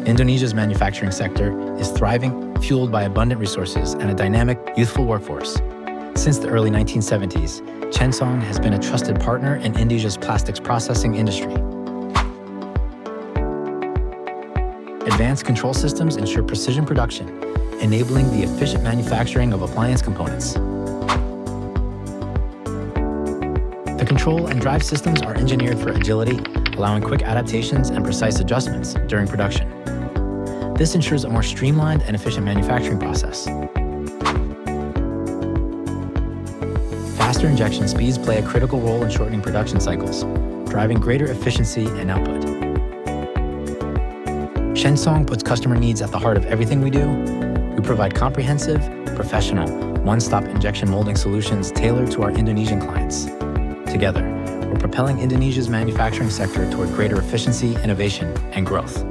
Indonesia's manufacturing sector is thriving, fueled by abundant resources and a dynamic, youthful workforce. Since the early 1970s, Chen Hsong has been a trusted partner in Indonesia's plastics processing industry. Advanced control systems ensure precision production, enabling the efficient manufacturing of appliance components. The control and drive systems are engineered for agility, allowing quick adaptations and precise adjustments during production. This ensures a more streamlined and efficient manufacturing process. Faster injection speeds play a critical role in shortening production cycles, driving greater efficiency and output. Chen Hsong puts customer needs at the heart of everything we do. We provide comprehensive, professional, one-stop injection molding solutions tailored to our Indonesian clients. Together, we're propelling Indonesia's manufacturing sector toward greater efficiency, innovation, and growth.